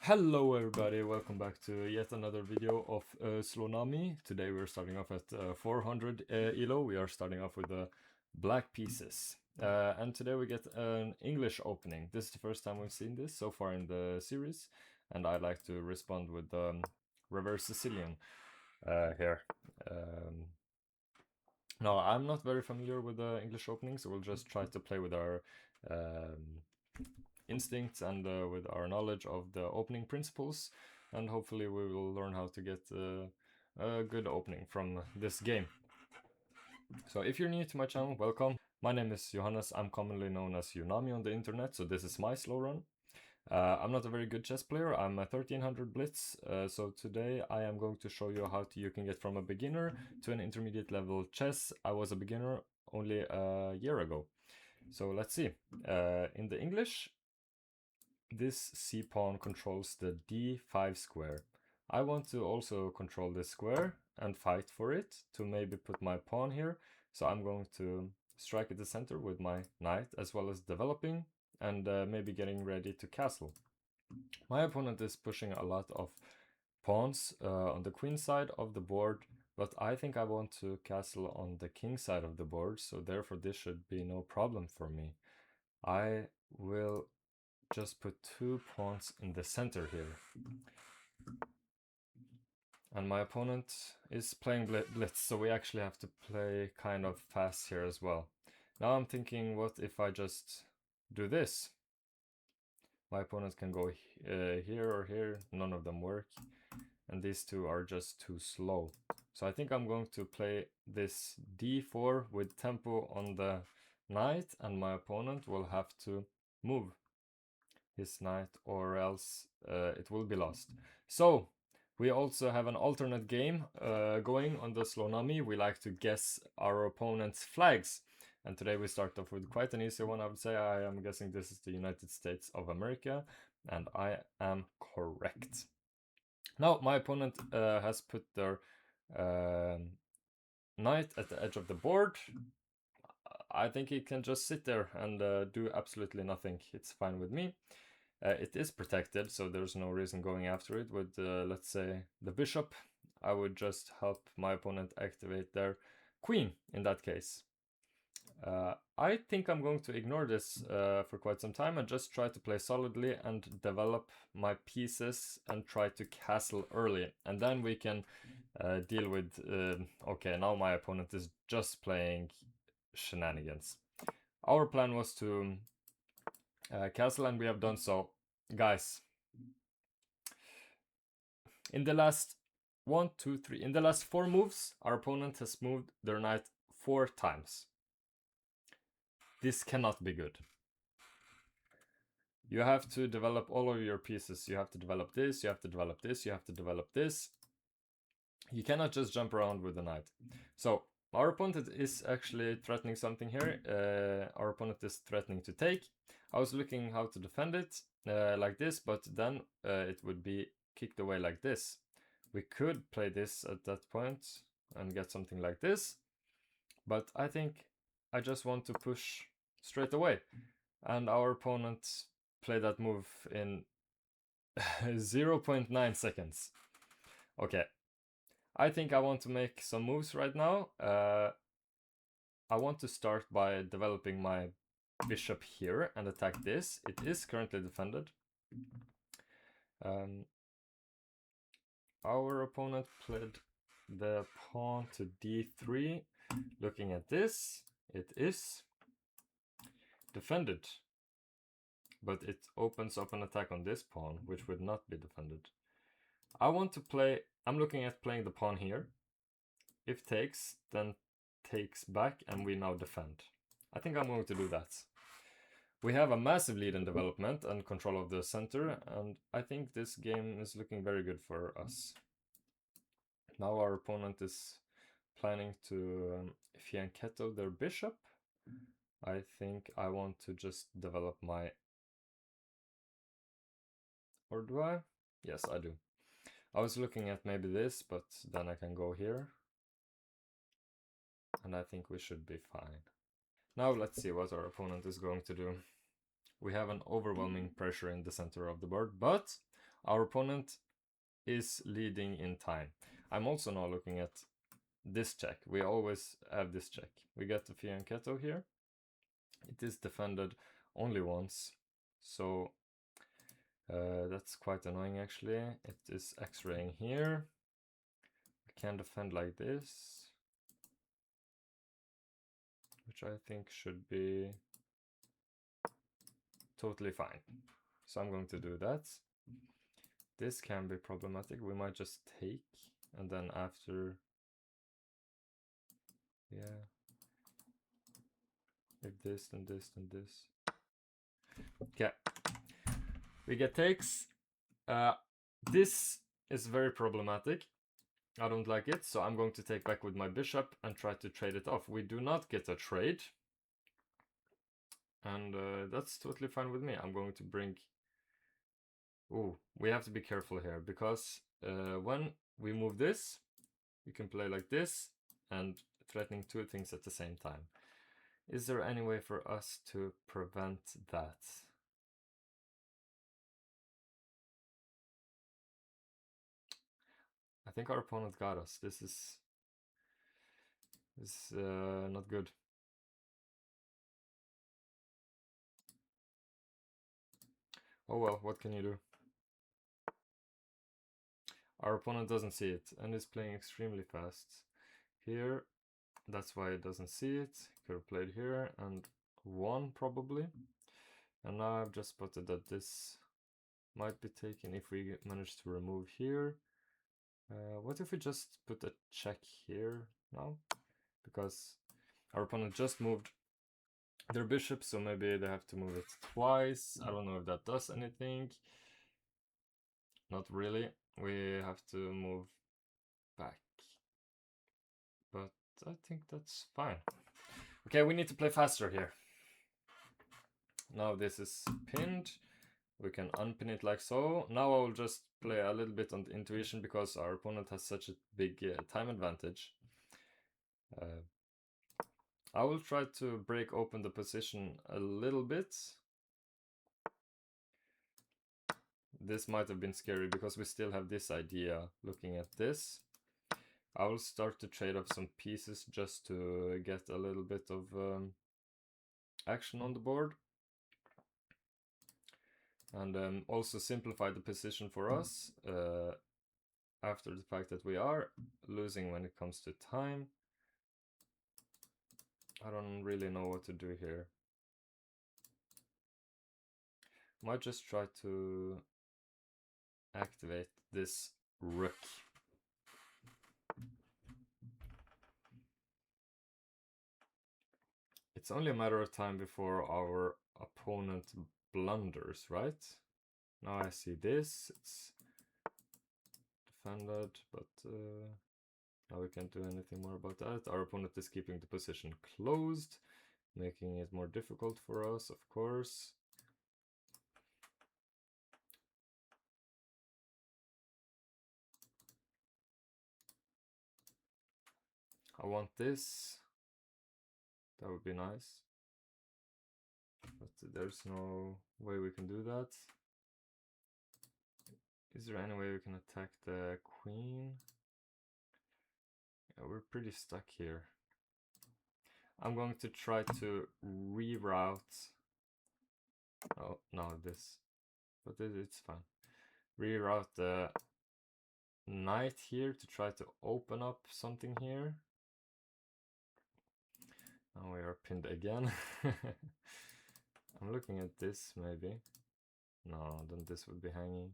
Hello everybody, welcome back to yet another video of Slownami. Today we're starting off at 400 ELO. We are starting off with the black pieces. And today we get an English opening. This is the first time we've seen this so far in the series. And I like to respond with the reverse Sicilian here. No, I'm not very familiar with the English opening, so we'll just try to play with our instincts and with our knowledge of the opening principles, and hopefully we will learn how to get a good opening from this game. So if you're new to my channel, welcome. My name is Johannes. I'm commonly known as Jonami on the internet, so this is my slow run. I'm not a very good chess player. I'm a 1300 blitz, so today I am going to show you how you can get from a beginner to an intermediate level chess. I was a beginner only a year ago. So let's see. In the English, this c-pawn controls the d5 square. I want to also control this square and fight for it to maybe put my pawn here. So I'm going to strike at the center with my knight, as well as developing and maybe getting ready to castle. My opponent is pushing a lot of pawns on the queen side of the board, but I think I want to castle on the king side of the board, so therefore this should be no problem for me. I will just put 2 pawns in the center here. And my opponent is playing blitz, so we actually have to play kind of fast here as well. Now I'm thinking, what if I just do this? My opponent can go here or here, none of them work. And these two are just too slow. So I think I'm going to play this d4 with tempo on the knight, and my opponent will have to move his knight, or else it will be lost. So we also have an alternate game going on the Slownami. We like to guess our opponent's flags, and today we start off with quite an easy one. I would say I am guessing this is the United States of America, and I am correct. Now my opponent has put their knight at the edge of the board. I think he can just sit there and do absolutely nothing. It's fine with me. It is protected, so there's no reason going after it. With, let's say, the bishop, I would just help my opponent activate their queen in that case. I think I'm going to ignore this for quite some time and just try to play solidly and develop my pieces and try to castle early. And then we can deal with, okay, now my opponent is just playing shenanigans. Our plan was to castle, and we have done so. Guys, in the last 4 moves, our opponent has moved their knight 4 times. This cannot be good. You have to develop all of your pieces. You have to develop this, you have to develop this, you have to develop this. You cannot just jump around with the knight. So our opponent is actually threatening something here. Our opponent is threatening to take. I was looking how to defend it like this, but then it would be kicked away like this. We could play this at that point and get something like this, but I think I just want to push straight away. And our opponent played that move in 0.9 seconds. Okay. I think I want to make some moves right now. I want to start by developing my bishop here and attack this. It is currently defended. Our opponent played the pawn to d3. Looking at this, it is defended. But it opens up an attack on this pawn, which would not be defended. I want to play, I'm looking at playing the pawn here. If takes, then takes back, and we now defend. I think I'm going to do that. We have a massive lead in development and control of the center, and I think this game is looking very good for us. Now our opponent is planning to fianchetto their bishop. I think I want to just develop my... Or do I? Yes, I do. I was looking at maybe this, but then I can go here. And I think we should be fine. Now let's see what our opponent is going to do. We have an overwhelming pressure in the center of the board, but Our opponent is leading in time. I'm also now looking at this check. We always have this check. We get the fianchetto here. It is defended only once, so that's quite annoying actually. It is X-raying here. We can defend like this, which I think should be totally fine. So I'm going to do that. This can be problematic. We might just take, and then after, yeah, if this, then this, then this. Okay, we get takes. This is very problematic. I don't like it, so I'm going to take back with my bishop and try to trade it off. We do not get a trade, and that's totally fine with me. I'm going to bring... Ooh, we have to be careful here, because when we move this, we can play like this, and threatening two things at the same time. Is there any way for us to prevent that? I think our opponent got us. This is not good. Oh well, what can you do? Our opponent doesn't see it and is playing extremely fast. Here, that's why it doesn't see it. Could have played here and won probably. And now I've just spotted that this might be taken if we manage to remove here. What if we just put a check here now? Because our opponent just moved their bishop, so maybe they have to move it twice. I don't know if that does anything. Not really. We have to move back. But I think that's fine. Okay, we need to play faster here. Now this is pinned. We can unpin it like so. Now I will just play a little bit on the intuition because our opponent has such a big time advantage. I will try to break open the position a little bit. This might have been scary because we still have this idea looking at this. I will start to trade off some pieces just to get a little bit of action on the board. And also simplify the position for us after the fact that we are losing when it comes to time. I don't really know what to do here. Might just try to activate this rook. It's only a matter of time before our opponent blunders, right? Now I see this, it's defended, but now we can't do anything more about that. Our opponent is keeping the position closed, making it more difficult for us, of course. I want this. That would be nice. But there's no way we can do that. Is there any way we can attack the queen? Yeah, we're pretty stuck here. I'm going to try to reroute. Oh, no, this. But it's fine. Reroute the knight here to try to open up something here. Now we are pinned again. I'm looking at this, maybe. No, then this would be hanging.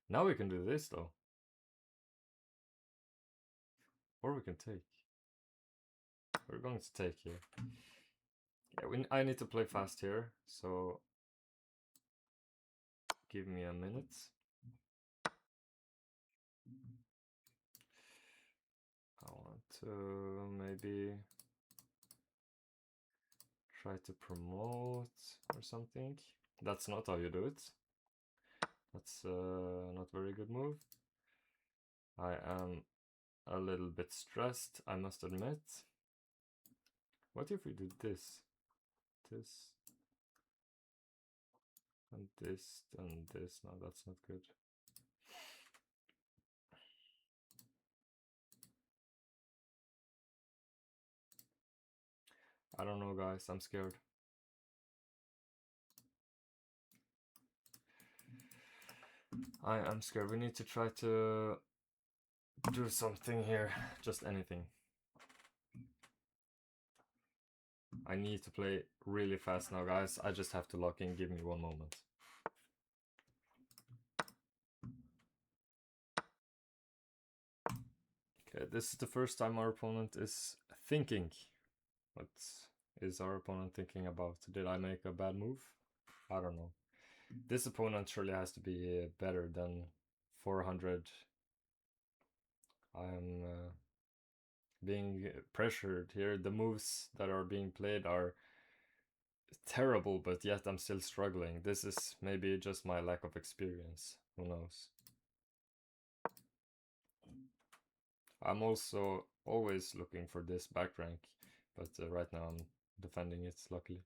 Now we can do this, though. Or we can take. We're going to take here. Yeah, I need to play fast here, so give me a minute. I want to maybe try to promote or something. That's not how you do it. That's not a very good move. I am a little bit stressed, I must admit. What if we did this? This. And this, and this. No, that's not good. I don't know, guys. I'm scared. I'm scared. We need to try to do something here. Just anything. I need to play really fast now, guys. I just have to lock in. Give me one moment. Okay, this is the first time our opponent is thinking. What is our opponent thinking about? Did I make a bad move? I don't know. This opponent surely has to be better than 400. I'm being pressured here. The moves that are being played are terrible, but yet I'm still struggling. This is maybe just my lack of experience. Who knows? I'm also always looking for this back rank, but right now I'm defending it, luckily.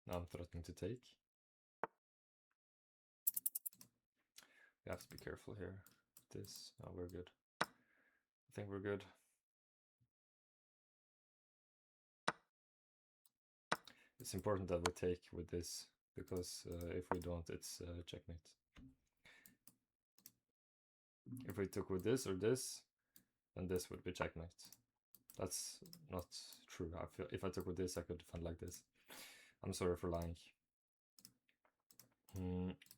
Now I'm threatening to take. We have to be careful here. This, oh, we're good. I think we're good. It's important that we take with this, because if we don't, it's checkmate. If we took with this or this, then this would be checkmate. That's not true. I feel if I took with this, I could defend like this. I'm sorry for lying.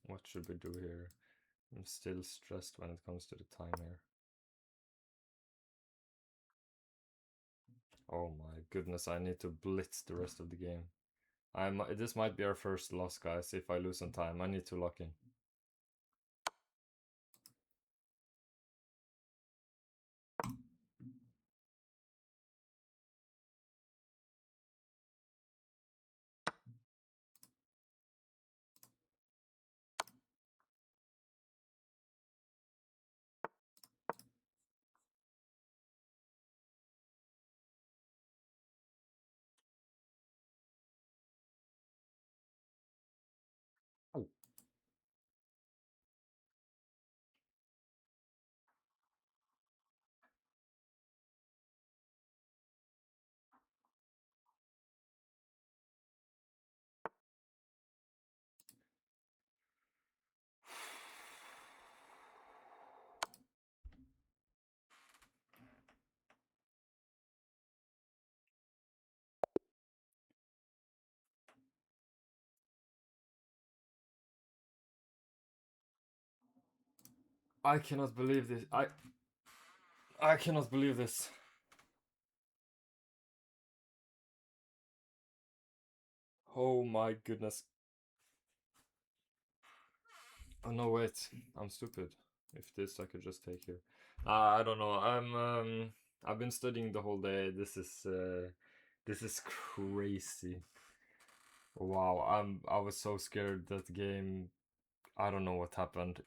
What should we do here? I'm still stressed when it comes to the time here. Oh my goodness, I need to blitz the rest of the game. This might be our first loss, guys. If I lose on time, I need to lock in. Oh. I cannot believe this. I cannot believe this. Oh my goodness. Oh no, wait. I'm stupid. If this I could just take here. I don't know. I've been studying the whole day. This is crazy. Wow, I was so scared that game. I don't know what happened.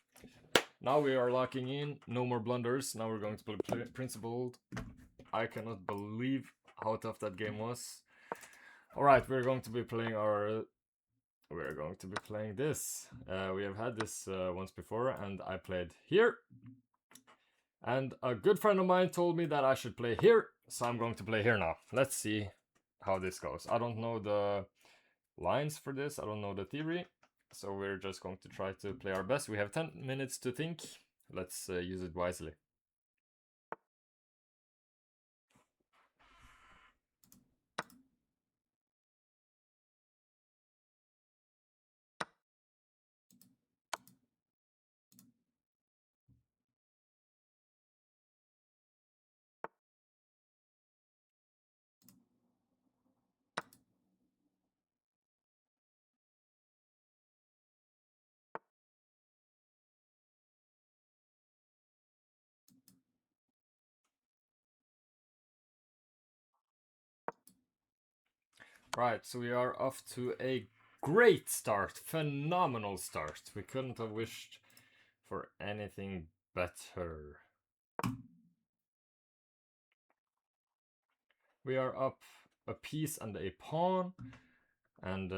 Now we are locking in. No more blunders. Now we're going to play principled. I cannot believe how tough that game was. Alright, we're going to be playing this. We have had this once before, and I played here. And a good friend of mine told me that I should play here, so I'm going to play here now. Let's see how this goes. I don't know the lines for this, I don't know the theory, so we're just going to try to play our best. We have 10 minutes to think. Let's use it wisely. Right, so we are off to a great start, phenomenal start. We couldn't have wished for anything better. We are up a piece and a pawn, and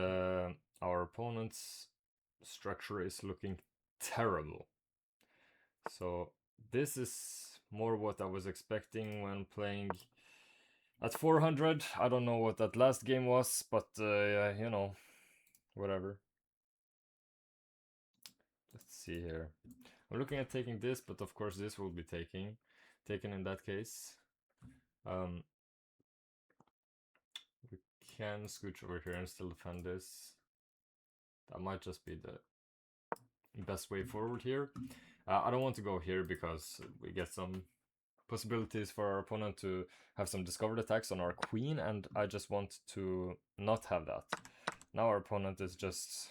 our opponent's structure is looking terrible. So this is more what I was expecting when playing at 400. I don't know what that last game was, but you know, whatever. Let's see here. I'm looking at taking this, but of course this will be taken in that case. We can scooch over here and still defend this. That might just be the best way forward here. I don't want to go here because we get some possibilities for our opponent to have some discovered attacks on our queen, and I just want to not have that. Now our opponent is just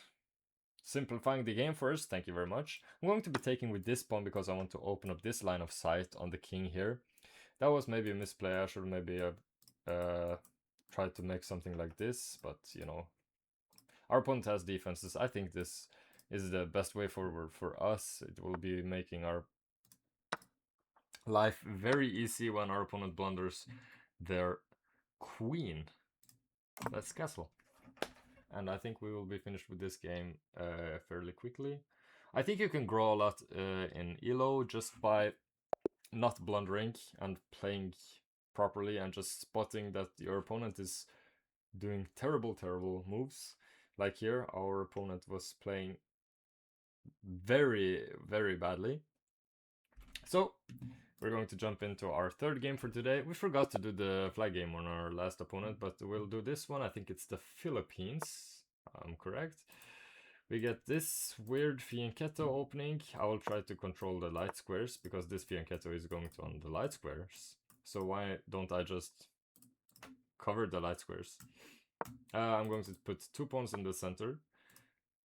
simplifying the game for us. Thank you very much. I'm going to be taking with this pawn because I want to open up this line of sight on the king here. That was maybe a misplay. I should maybe have tried to make something like this, but you know, our opponent has defenses. I think this is the best way forward for us. It will be making our life very easy when our opponent blunders their queen. Let's castle. And I think we will be finished with this game fairly quickly. I think you can grow a lot in ELO just by not blundering and playing properly and just spotting that your opponent is doing terrible moves. Like here, our opponent was playing very badly. So we're going to jump into our third game for today. We forgot to do the flag game on our last opponent, but we'll do this one. I think it's the Philippines. I'm correct. We get this weird fianchetto opening. I will try to control the light squares because this fianchetto is going to on the light squares. So why don't I just cover the light squares? I'm going to put 2 pawns in the center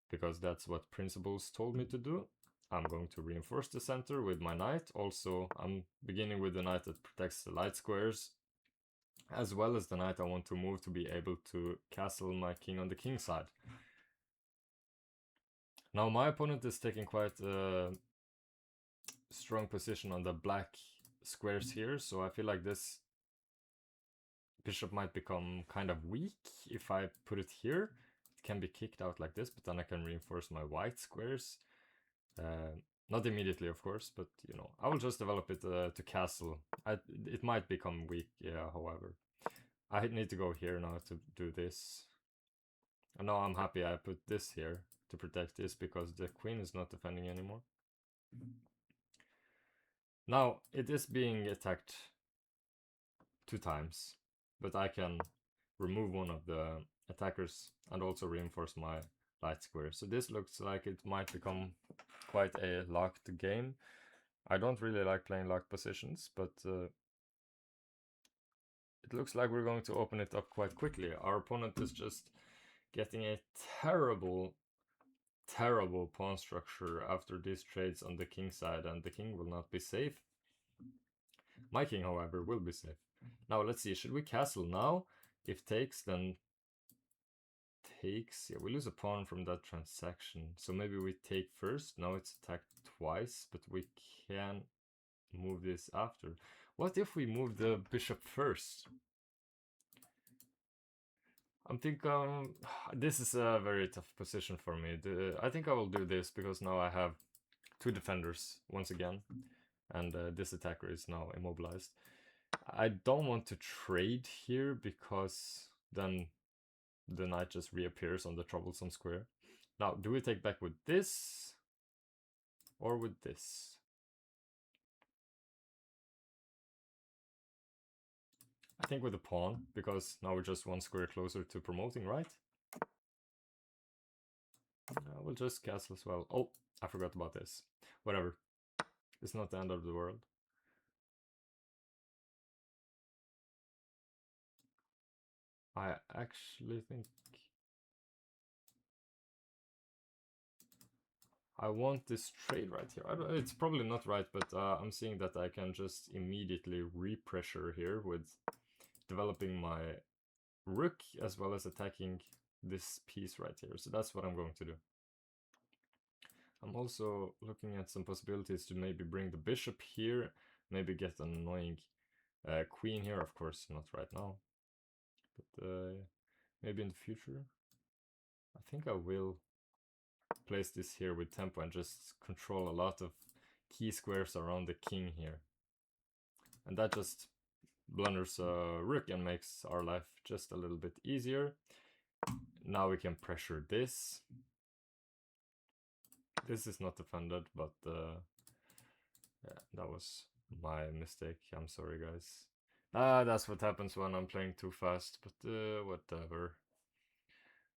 because that's what principles told me to do. I'm going to reinforce the center with my knight. Also, I'm beginning with the knight that protects the light squares, as well as the knight I want to move to be able to castle my king on the king side. Now my opponent is taking quite a strong position on the black squares here, so I feel like this bishop might become kind of weak if I put it here. It can be kicked out like this, but then I can reinforce my white squares. Not immediately, of course, but you know, I will just develop it to castle. It might become weak, yeah, however. I need to go here now to do this. And now I'm happy I put this here to protect this because the queen is not defending anymore. Now, it is being attacked 2 times, but I can remove one of the attackers and also reinforce my light square. So this looks like it might become quite a locked game. I don't really like playing locked positions, but it looks like we're going to open it up quite quickly. Our opponent is just getting a terrible pawn structure after these trades on the king side, and the king will not be safe. My king, however, will be safe. Now, let's see, should we castle now? If takes, then takes. Yeah, we lose a pawn from that transaction. So maybe we take first. Now it's attacked twice, but we can move this after. What if we move the bishop first? I'm thinking this is a very tough position for me. I think I will do this because now I have 2 defenders once again, and this attacker is now immobilized. I don't want to trade here because then the knight just reappears on the troublesome square. Now, do we take back with this or with this? I think with the pawn, because now we're just 1 square closer to promoting, right? We'll just castle as well. Oh, I forgot about this. Whatever. It's not the end of the world. I actually think I want this trade right here. It's probably not right, but I'm seeing that I can just immediately repressure here with developing my rook as well as attacking this piece right here. So that's what I'm going to do. I'm also looking at some possibilities to maybe bring the bishop here, maybe get an annoying queen here, of course not right now. but maybe in the future. I think I will place this here with tempo and just control a lot of key squares around the king here. And that just blunders a rook and makes our life just a little bit easier. Now we can pressure this. This is not defended, but yeah, that was my mistake. I'm sorry, guys. That's what happens when I'm playing too fast, but whatever.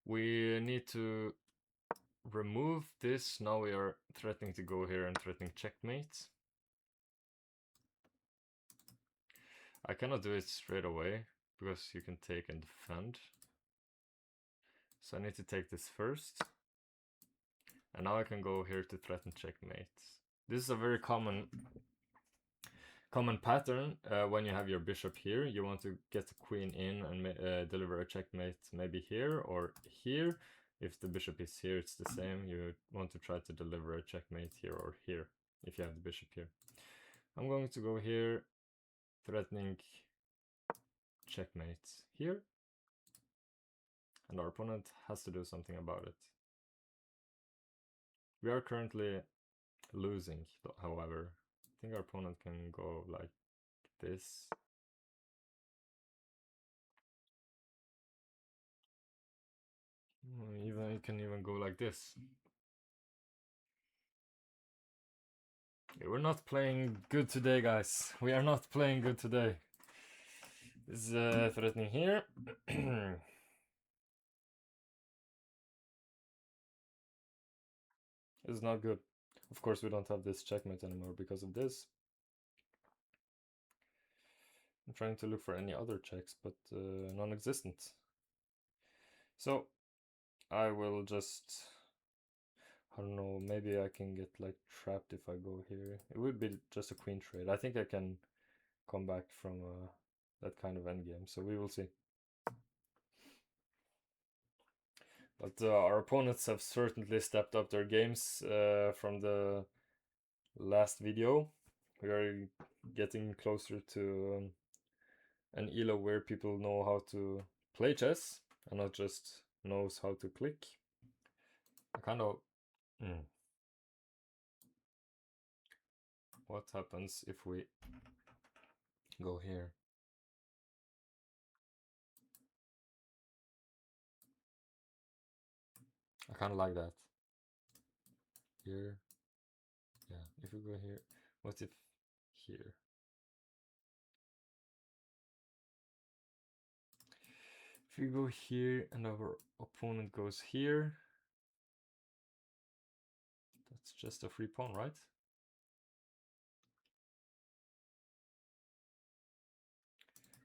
We need to remove this. Now we are threatening to go here and threatening checkmate. I cannot do it straight away because you can take and defend. So I need to take this first. And now I can go here to threaten checkmate. This is a very common pattern when you have your bishop here. You want to get the queen in and deliver a checkmate maybe here or here. If the bishop is here, it's the same. You want to try to deliver a checkmate here or here if you have the bishop here. I'm going to go here, threatening checkmate here. And our opponent has to do something about it. We are currently losing, however. I think our opponent can go like this. Even you can even go like this. We're not playing good today, guys. We are not playing good today. This is threatening here. It's not good. Of course, we don't have this checkmate anymore because of this. I'm trying to look for any other checks, but non-existent. So I will just, I don't know, maybe I can get like trapped if I go here. It would be just a queen trade. I think I can come back from that kind of endgame, so we will see. But our opponents have certainly stepped up their games from the last video. We are getting closer to an ELO where people know how to play chess and not just knows how to click. I kind of... What happens if we go here? I kind of like that. Here. Yeah, if we go here. What if here? If we go here and our opponent goes here, that's just a free pawn, right?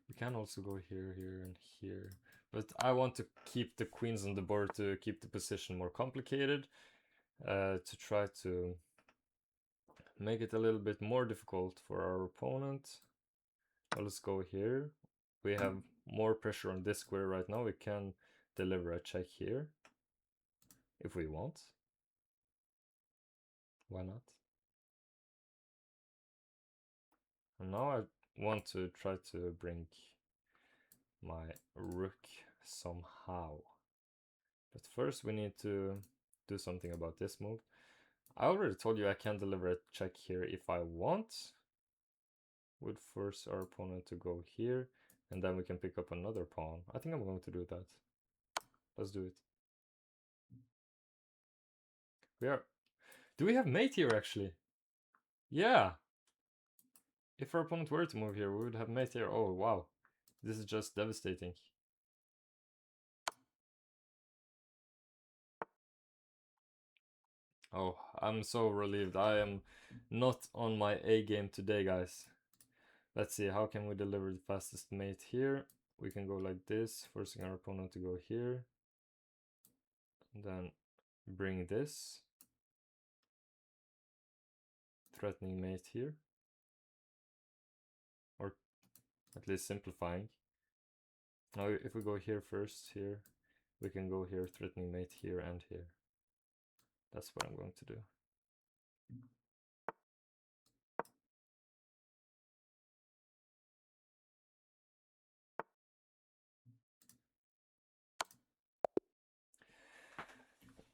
We can also go here, here, and here. But I want to keep the queens on the board to keep the position more complicated. To try to make it a little bit more difficult for our opponent. Well, let's go here. We have more pressure on this square right now. We can deliver a check here if we want. Why not? And now I want to try to bring my rook somehow. But first we need to do something about this move. I already told you I can deliver a check here if I want. Would force our opponent to go here, and then we can pick up another pawn. I think I'm going to do that. Let's do it. We are... Do we have mate here actually? Yeah! If our opponent were to move here, we would have mate here. Oh, wow. This is just devastating. Oh, I'm so relieved. I am not on my A game today, guys. Let's see, how can we deliver the fastest mate here? We can go like this, forcing our opponent to go here. And then bring this. Threatening mate here. Or at least simplifying. Now if we go here first, here, we can go here, threatening mate here and here. That's what I'm going to do.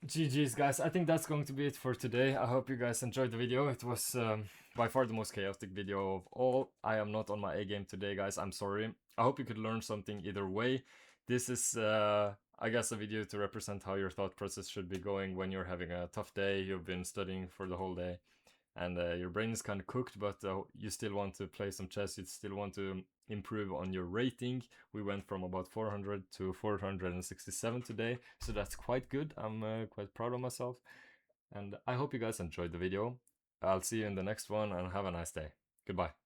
GG's guys, I think that's going to be it for today. I hope you guys enjoyed the video. It was by far the most chaotic video of all. I am not on my A game today, guys. I'm sorry. I hope you could learn something either way. This is, I guess, a video to represent how your thought process should be going when you're having a tough day, you've been studying for the whole day, and your brain is kind of cooked, but you still want to play some chess, you still want to improve on your rating. We went from about 400 to 467 today, so that's quite good. I'm quite proud of myself, and I hope you guys enjoyed the video. I'll see you in the next one, and have a nice day. Goodbye.